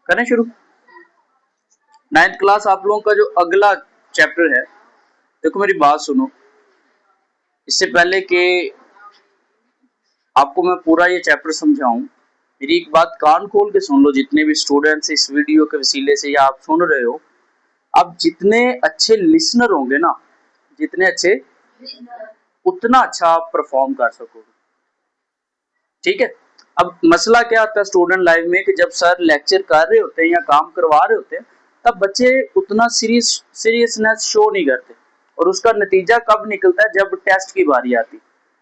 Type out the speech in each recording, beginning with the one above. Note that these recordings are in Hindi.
करें शुरू। 9th क्लास आप लोगों का जो अगला चैप्टर है, देखो मेरी बात सुनो। इससे पहले कि आपको मैं पूरा ये चैप्टर समझाऊं, मेरी एक बात कान खोल के सुन लो। जितने भी स्टूडेंट्स इस वीडियो के वसीले से या आप सुन रहे हो, आप जितने अच्छे लिसनर होंगे ना, जितने अच्छे, उतना अच्छा आप परफॉर्म कर सकोगे। ठीक है। अब मसला क्या आता है स्टूडेंट लाइफ में कि जब सर लेक्चर कर रहे होते हैं या काम करवा रहे होते हैं, तब बच्चे उतना सीरियसनेस शो नहीं करते, और उसका नतीजा कब निकलता है? जब टेस्ट की बारी आती।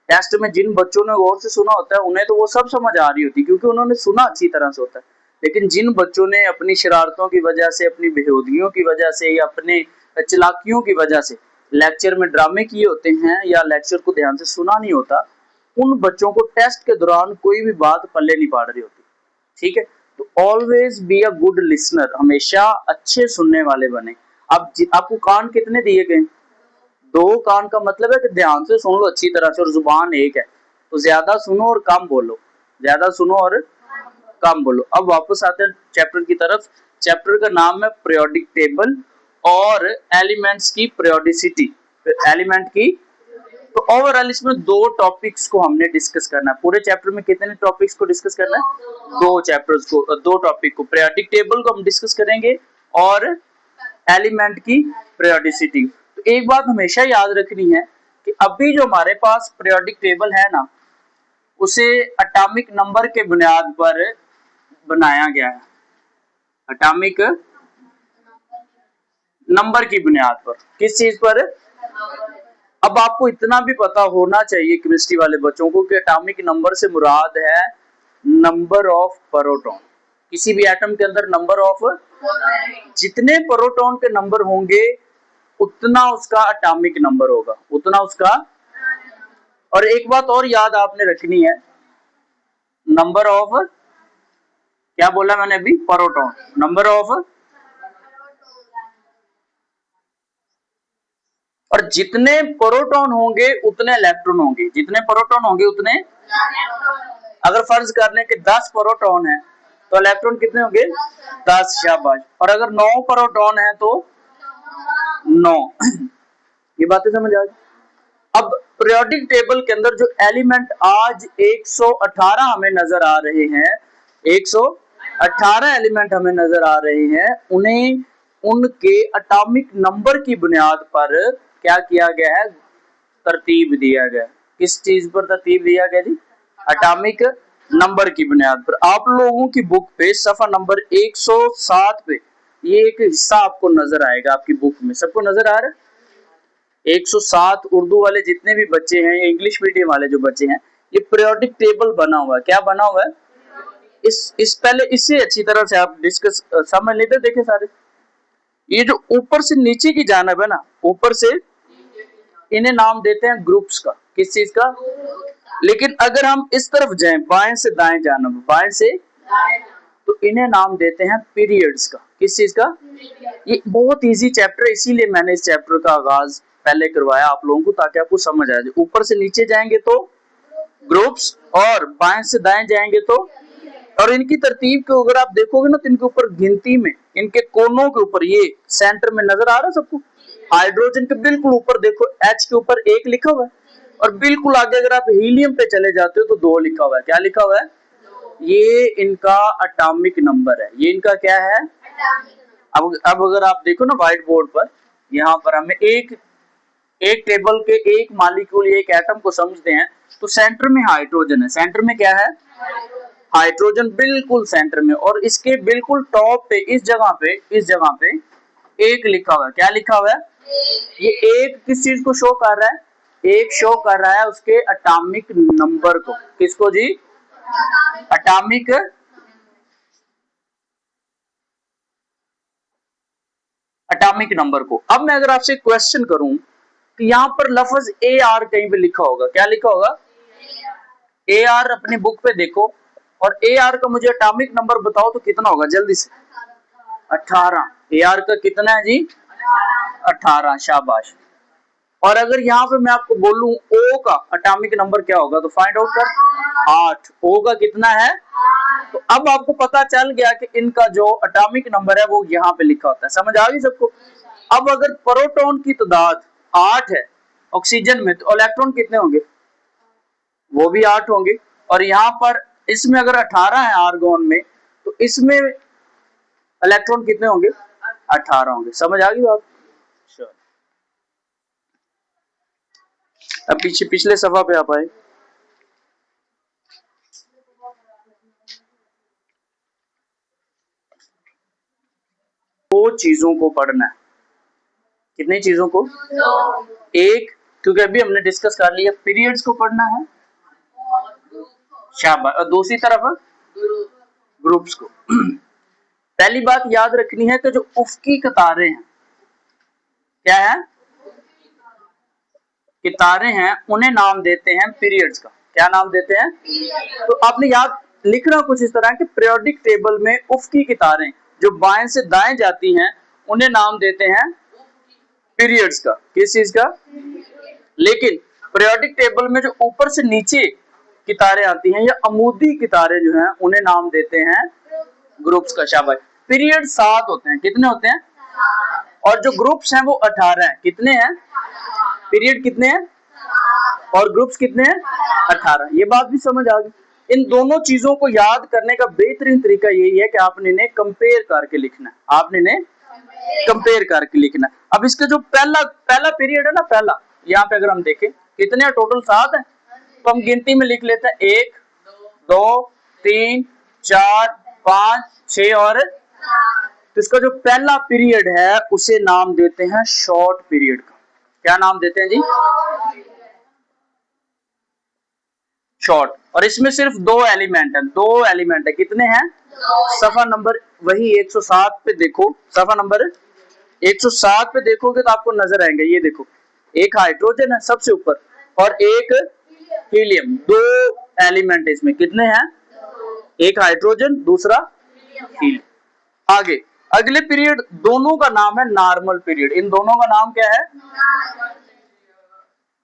टेस्ट में जिन बच्चों ने गौर से सुना होता है, उन्हें तो वो सब समझ आ रही होती, क्योंकि उन्होंने सुना अच्छी तरह से होता है। लेकिन जिन बच्चों ने अपनी शरारतों की वजह से, अपनी बेहूदगियों की वजह से या अपने चालाकियों की वजह से लेक्चर में ड्रामे किए होते हैं या लेक्चर को ध्यान से सुना नहीं होता, उन बच्चों को टेस्ट के दौरान कोई भी बात पल्ले नहीं पड़ रही होती। ठीक है। तो always be a good listener, हमेशा अच्छे सुनने वाले बने। अब आपको कान कितने दिए गए? 2 कान का मतलब है कि ध्यान से सुन लो अच्छी तरह से, और जुबान एक है, तो ज्यादा सुनो और कम बोलो, ज्यादा सुनो और कम बोलो। अब वापस आते हैं चैप्टर की तरफ। चैप्टर का नाम है पीरियोडिक टेबल और एलिमेंट्स की पीरियोडिसिटी, एलिमेंट की। तो ओवरऑल इसमें 2 टॉपिक्स को हमने डिस्कस करना है। पूरे चैप्टर में कितने टॉपिक्स को डिस्कस करना है? 2 चैप्टर्स को, 2 टॉपिक को। पीरियोडिक टेबल को हम डिस्कस करेंगे और एलिमेंट की पीरियोडिसिटी। तो एक बात हमेशा याद रखनी है कि अभी जो हमारे पास पीरियोडिक टेबल है ना, उसे एटॉमिक नंबर के बुनियाद पर बनाया गया है। एटॉमिक नंबर की बुनियाद पर। किस चीज पर? अब आपको इतना भी पता होना चाहिए केमिस्ट्री वाले बच्चों को कि एटॉमिक नंबर से मुराद है नंबर ऑफ प्रोटॉन। किसी भी एटम के अंदर नंबर ऑफ, जितने प्रोटॉन के नंबर होंगे उतना उसका एटॉमिक नंबर होगा, उतना उसका। और एक बात और याद आपने रखनी है, नंबर ऑफ, क्या बोला मैंने अभी? प्रोटॉन। नंबर ऑफ, और जितने प्रोटॉन होंगे उतने इलेक्ट्रॉन होंगे, जितने प्रोटॉन होंगे उतने। अगर फर्ज कर लें कि 10 प्रोटॉन है तो इलेक्ट्रॉन कितने होंगे? 10। शाबाश। और अगर 9 प्रोटॉन है तो 9। ये बातें समझ आ गई। अब पीरियोडिक टेबल के अंदर जो एलिमेंट आज 118 हमें नजर आ रहे हैं, 118 एलिमेंट हमें नजर आ रहे हैं, उन्हें उनके एटॉमिक नंबर की बुनियाद पर क्या किया गया है? तरतीब दिया गया। किस चीज पर तरतीब दिया गया जी? एटॉमिक नंबर की बुनियाद पर। आप लोगों की बुक पे सफा नंबर 107 पे ये एक हिस्सा आपको नजर आएगा, आपकी बुक में सबको नजर आ रहा है? 107 उर्दू वाले जितने भी बच्चे हैं या इंग्लिश मीडियम वाले जो बच्चे हैं, ये पीरियोडिक टेबल बना हुआ है। क्या बना हुआ है? इस पहले इससे अच्छी तरह से आप डिस्कस समझ लेते। देखें सारे, ये जो ऊपर से नीचे की जानब है ना, ऊपर से, इन्हें नाम देते हैं ग्रुप्स का। किस चीज का? लेकिन अगर हम इस तरफ जाएं, बाएं से दाएं जानब, बाएं से, तो इन्हें नाम देते हैं पीरियड्स का। किस चीज का? ये बहुत इजी चैप्टर है, इसीलिए मैंने इस चैप्टर का आगाज पहले करवाया आप लोगों को, ताकि आपको समझ आ जाए। ऊपर से नीचे जाएंगे तो ग्रुप्स, और बाएं से दाएं जाएंगे तो। और इनकी तरतीब को अगर आप देखोगे ना, तो इनके ऊपर गिनती में, इनके कोनों के ऊपर, ये सेंटर में नजर आ रहा है सबको? हाइड्रोजन के बिल्कुल ऊपर देखो, H के ऊपर 1 लिखा हुआ है, और बिल्कुल आगे अगर आप हीलियम पे चले जाते हो तो 2 लिखा हुआ है। क्या लिखा हुआ है? ये इनका एटॉमिक नंबर है। ये इनका क्या है? अब अगर आप देखो ना व्हाइट बोर्ड पर, यहाँ पर हमें एक टेबल के एक मॉलिक्यूल, एक एटम को समझते हैं, तो सेंटर में हाइड्रोजन है। सेंटर में क्या है? हाइड्रोजन बिल्कुल सेंटर में, और इसके बिल्कुल टॉप पे, इस जगह पे 1 लिखा हुआ है। क्या लिखा हुआ है? ये 1 किस चीज को शो कर रहा है? 1 शो कर रहा है उसके एटॉमिक नंबर को। किसको जी? एटॉमिक नंबर को। अब मैं अगर आपसे क्वेश्चन करूं कि यहाँ पर लफ्ज AR कहीं पे लिखा होगा, क्या लिखा होगा? AR अपनी बुक पे देखो, और AR का मुझे एटॉमिक नंबर बताओ तो कितना होगा जल्दी से? 18। AR का कितना है जी? 18। शाबाश। और अगर यहाँ पे मैं आपको बोलूं O का एटॉमिक नंबर क्या होगा, तो फाइंड आउट कर। 8। O का कितना है? तो अब आपको पता चल गया कि इनका जो एटॉमिक नंबर है वो यहाँ पे लिखा होता है। समझ आ गई सबको? अब अगर प्रोटॉन की तादाद 8 है ऑक्सीजन में, तो इलेक्ट्रॉन कितने होंगे? वो भी 8 होंगे। और यहाँ पर इसमें अगर 18 है आर्गोन में, तो इसमें इलेक्ट्रॉन कितने होंगे? 18 होंगे। समझ आ गई बात? अब पिछले सफा पे आप आए। दो चीजों को पढ़ना है। कितनी चीजों को? एक, क्योंकि अभी हमने डिस्कस कर लिया, पीरियड्स को पढ़ना है, शाबाश। और दूसरी तरफ ग्रुप्स को। पहली बात याद रखनी है कि जो उफ़क़ी कतारें हैं, क्या है? कितारें हैं, उन्हें नाम देते हैं पीरियड्स का। क्या नाम देते हैं? तो आपने याद लिखना कुछ इस तरह कि पीरियोडिक टेबल में उफ़क़ी कितारें जो बाएं से दाएं जाती हैं, उन्हें नाम देते हैं पीरियड्स का। किस चीज का? लेकिन पीरियोडिक टेबल में जो ऊपर से नीचे कितारें आती हैं या अमूदी कितारें जो हैं, उन्हें नाम देते हैं ग्रुप्स का। शाबाश। पीरियड 7 होते हैं। कितने होते हैं? और जो ग्रुप्स हैं वो 18 हैं। कितने हैं? पीरियड कितने हैं और ग्रुप्स कितने हैं? 18। ये बात भी समझ आ गई। इन दोनों चीजों को याद करने का बेहतरीन तरीका यही है कि आपने इन्हें कंपेयर करके लिखना है। आपने इन्हें कंपेयर करके लिखना है। अब इसका जो पहला पीरियड है ना, पहला, यहाँ पे अगर हम देखें कितने टोटल 7 है, तो हम गिनती में लिख लेते हैं 1 2 3 4 5 6 और। तो इसका जो पहला पीरियड है उसे नाम देते हैं शॉर्ट पीरियड का। क्या नाम देते हैं जी? शॉर्ट। और इसमें सिर्फ दो एलिमेंट है। कितने हैं? सफा नंबर वही 107 पे देखो। सफा नंबर 107 पे देखोगे तो आपको नजर आएंगे। ये देखो, एक हाइड्रोजन है सबसे ऊपर और एक हीलियम। दो एलिमेंट है इसमें। कितने हैं? एक हाइड्रोजन, दूसरा हीलियम। आगे अगले पीरियड, दोनों का नाम है नॉर्मल पीरियड। इन दोनों का नाम क्या है?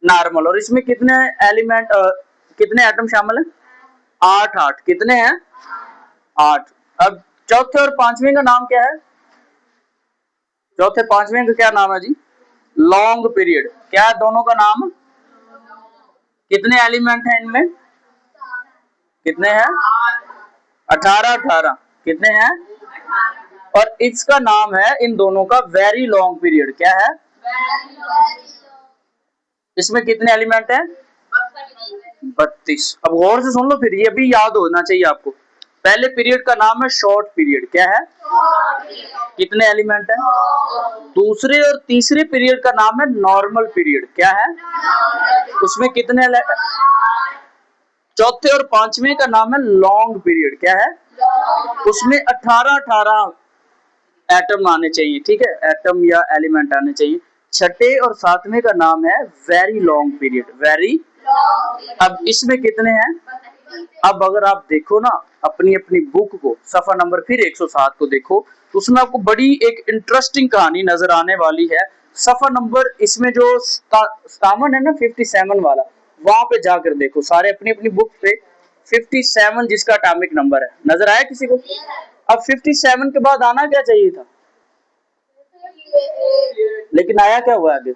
नॉर्मल। और इसमें कितने एलिमेंट, कितने एटम शामिल हैं? 8। कितने हैं? 8। अब चौथे और पांचवें का नाम क्या है? चौथे पांचवें का क्या नाम है जी? Long period. क्या है दोनों का नाम? कितने एलिमेंट हैं इनमें? कितने हैं? 18। कितने हैं? और इसका नाम है इन दोनों का वेरी लॉन्ग पीरियड। क्या है? इसमें कितने एलिमेंट हैं? 32। अब गौर से सुन लो, फिर ये भी याद होना चाहिए आपको। पहले पीरियड का नाम है शॉर्ट पीरियड। क्या है? कितने एलिमेंट हैं? दूसरे और तीसरे पीरियड का नाम है नॉर्मल पीरियड। क्या है? उसमें कितने? चौथे और पांचवें का नाम है लॉन्ग पीरियड। क्या है? उसमें 18 एटम आने चाहिए। ठीक है, एटम या एलिमेंट आने चाहिए। छठे और सातवें का नाम है वेरी लॉन्ग पीरियड। वेरी। अब इसमें कितने हैं? अब अगर आप देखो ना अपनी अपनी बुक को, सफा नंबर फिर 107 को देखो, तो उसमें आपको बड़ी एक इंटरेस्टिंग कहानी नजर आने वाली है। सफा नंबर इसमें जो 57 है ना, 57 वाला, वहां पे जाकर देखो सारे अपनी अपनी बुक पे। 57 जिसका एटॉमिक नंबर है, नजर आया किसी को? अब 57 के बाद आना क्या चाहिए था, लेकिन आया क्या हुआ? आगे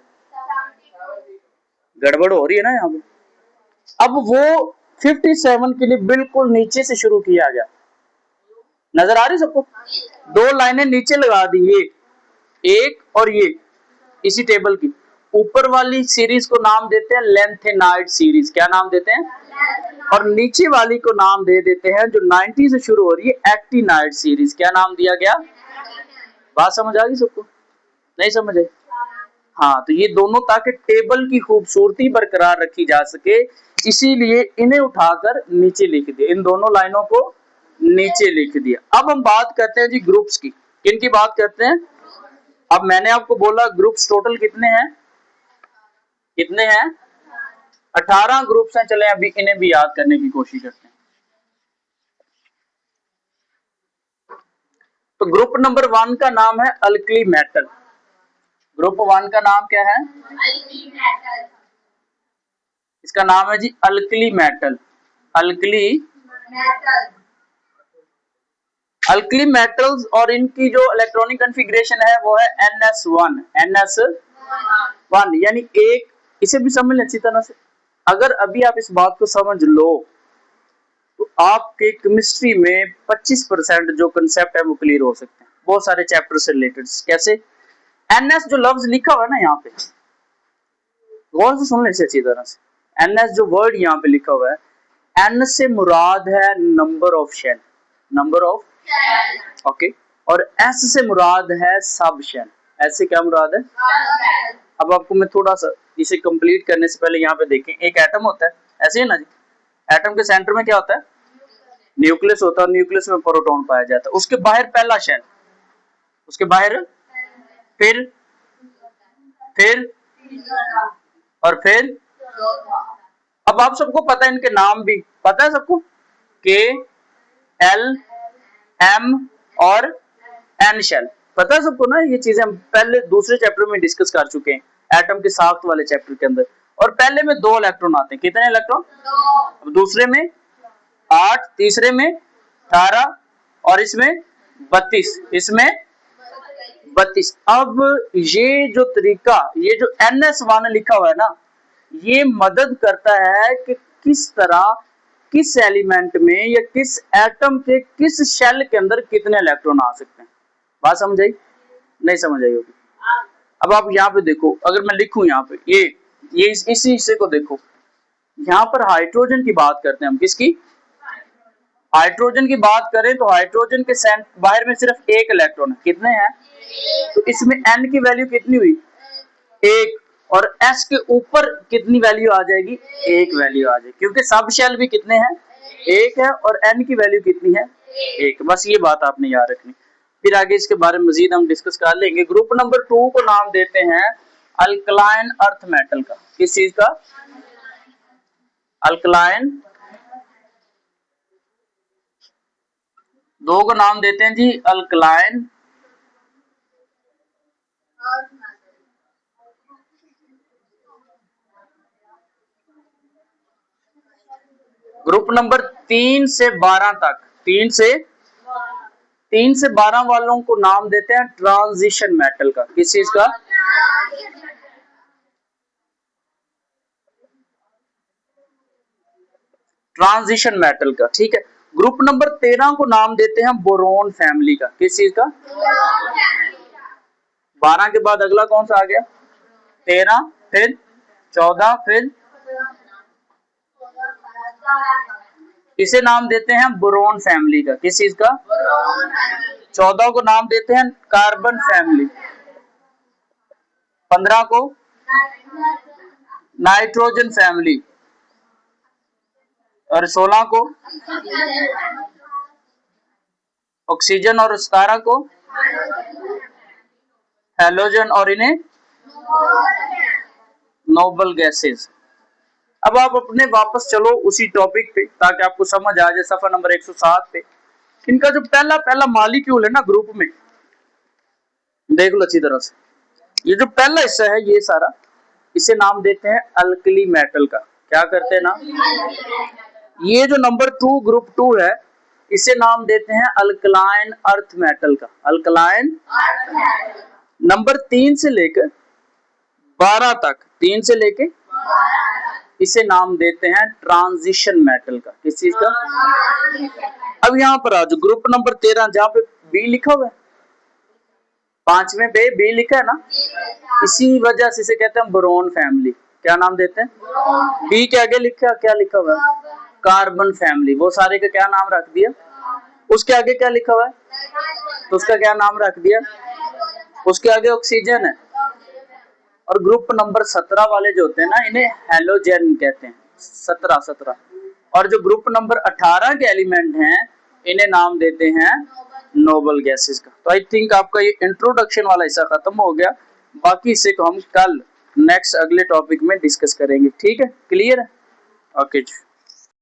गड़बड़ हो रही है ना यहाँ पे। अब वो 57 के लिए बिल्कुल नीचे से शुरू किया गया। नजर आ रही सबको? दो लाइनें नीचे लगा दी, ये एक और ये इसी टेबल की। ऊपर वाली सीरीज को नाम देते हैं लेंथेनाइड सीरीज। क्या नाम देते हैं? और नीचे वाली को नाम दे देते हैं जो 90 से शुरू हो रही है, एक्टिनाइड सीरीज। क्या नाम दिया गया? बात समझ आ गई सबको? नहीं समझ आई? हाँ, तो ये दोनों ताकि टेबल की खूबसूरती बरकरार रखी जा सके, इसीलिए इन्हें उठाकर नीचे लिख दिया। इन दोनों लाइनों को नीचे लिख दिया। अब हम बात करते हैं जी ग्रुप्स की। किन की बात करते हैं? अब मैंने आपको बोला ग्रुप्स टोटल कितने हैं? कितने हैं? 18 ग्रुप्स हैं। चले अभी इन्हें भी याद करने की कोशिश करते हैं। तो ग्रुप नंबर 1 का नाम है अल्कली मेटल। ग्रुप 1 का नाम क्या है? इसका नाम है जी alkali metal. Alkali alkali metals और इनकी जो इलेक्ट्रॉनिक कॉन्फ़िगरेशन है वो है NS1 यानी एक, इसे भी समझ लें अच्छी तरह से। अगर अभी आप इस बात को समझ लो तो आपके केमिस्ट्री में 25% जो कंसेप्ट है वो क्लियर हो सकते हैं, बहुत सारे चैप्टर से रिलेटेड। कैसे? NS जो लफ्ज लिखा हुआ है ना यहाँ पे, गौर से सुन ले अच्छी तरह से। NS जो वर्ड यहाँ पे लिखा हुआ है, N से मुराद है number of shell, number of, okay, और S से मुराद है सब शेल। S से क्या मुराद है? अब आपको मैं थोड़ा सा इसे कंप्लीट करने से पहले यहाँ पे देखें, एक एटम होता है, ऐसे है ना जी, एटम के सेंटर में क्या होता है? न्यूक्लियस होता है, न्यूक्लियस में प्रोटॉन पाया जाता है, उसके बाहर पहला शेल, उसके बाहर फिर और फिर, अब आप सबको पता है इनके नाम भी पता है सबको, के, एल, एम और एन शेल, पता है सबको ना। ये चीजें हम पहले दूसरे चैप्टर में डिस्कस कर चुके हैं, एटम के साख्त वाले चैप्टर के अंदर। और पहले में 2 इलेक्ट्रॉन आते हैं, कितने इलेक्ट्रॉन? 2। दूसरे में 8, तीसरे में 18 और इसमें 32, इसमें 32। अब ये जो तरीका, ये जो NS1 लिखा हुआ है ना, ये मदद करता है कि किस तरह, किस एलिमेंट में या किस एटम के किस शेल के अंदर कितने इलेक्ट्रॉन आ सकते हैं। बात समझ आई? नहीं समझ आई होगी। अब आप यहाँ पे देखो, अगर मैं लिखूं यहाँ पे ये इसी हिस्से को देखो, यहाँ पर हाइड्रोजन की बात करते हैं हम, किसकी? हाइड्रोजन की बात करें तो हाइड्रोजन के बाहर में सिर्फ 1 इलेक्ट्रॉन है, कितने हैं? तो इसमें N की वैल्यू कितनी हुई? 1, और S के ऊपर कितनी वैल्यू आ जाएगी? 1 वैल्यू आ जाएगी, क्योंकि सब शेल भी कितने हैं? 1 है, और N की वैल्यू कितनी है? 1। बस ये बात आपने याद रखनी, फिर आगे इसके बारे में मजीद हम डिस्कस कर लेंगे। ग्रुप नंबर 2 को नाम देते हैं अल्कलाइन अर्थ मेटल का। किस चीज का? अल्कलाइन। 2 को नाम देते हैं जी अल्कलाइन ग्रुप नंबर 3 से 12 तक, 3 से 12 वालों को नाम देते हैं ट्रांजिशन मेटल का। किस चीज का? ट्रांजिशन मेटल का, ठीक है। ग्रुप नंबर 13 को नाम देते हैं बोरोन फैमिली का। किस चीज का? 12 के बाद अगला कौन सा आ गया? 13, फिर 14, फिर इसे नाम देते हैं बोरोन फैमिली का। किस चीज का? 14 को नाम देते हैं कार्बन फैमिली, 15 को नाइट्रोजन फैमिली, और 16 को ऑक्सीजन, और 17 को हैलोजन, और इन्हें नोबल गैसेस। अब आप अपने वापस चलो उसी टॉपिक पे, ताकि आपको समझ आ जाए। सफा नंबर 107 पे इनका जो पहला मॉलिक्यूल है ना ग्रुप में, देख लो अच्छी तरह से। ये जो पहला हिस्सा है ये सारा, इसे नाम देते हैं अल्कली मेटल का। क्या करते हैं ना, ये जो नंबर 2 ग्रुप 2 है, इसे नाम देते हैं अल्कलाइन अर्थ मेटल का। अल्कलाइन नंबर 3 से लेकर 12 तक, 3 से लेकर इसे नाम देते हैं ट्रांजिशन मेटल का। किस चीज का? अब यहाँ पर आज ग्रुप नंबर 13 जहाँ पे बी लिखा हुआ है, 5वें पे बी लिखा है ना, इसी वजह से इसे कहते हैं बोरोन फैमिली। क्या नाम देते हैं? बी के आगे लिखा, क्या लिखा हुआ है? Carbon family. वो सारे का क्या नाम रख दिया? उसके आगे क्या लिखा हुआ है? तो उसका क्या नाम रख दिया? उसके आगे ऑक्सीजन है। और ग्रुप नंबर 17 वाले जो होते हैं ना, इन्हें हैलोजन कहते हैं। 17। और जो ग्रुप नंबर 18 के एलिमेंट हैं, इन्हें नाम देते हैं नोबल गैसेस का। तो आई थिंक आपका ये इंट्रोडक्शन वाला हिस्सा खत्म हो गया। बाकी हिस्से को हम कल नेक्स्ट अगले टॉपिक में डिस्कस करेंगे। ठीक है, क्लियर है? ओके जी।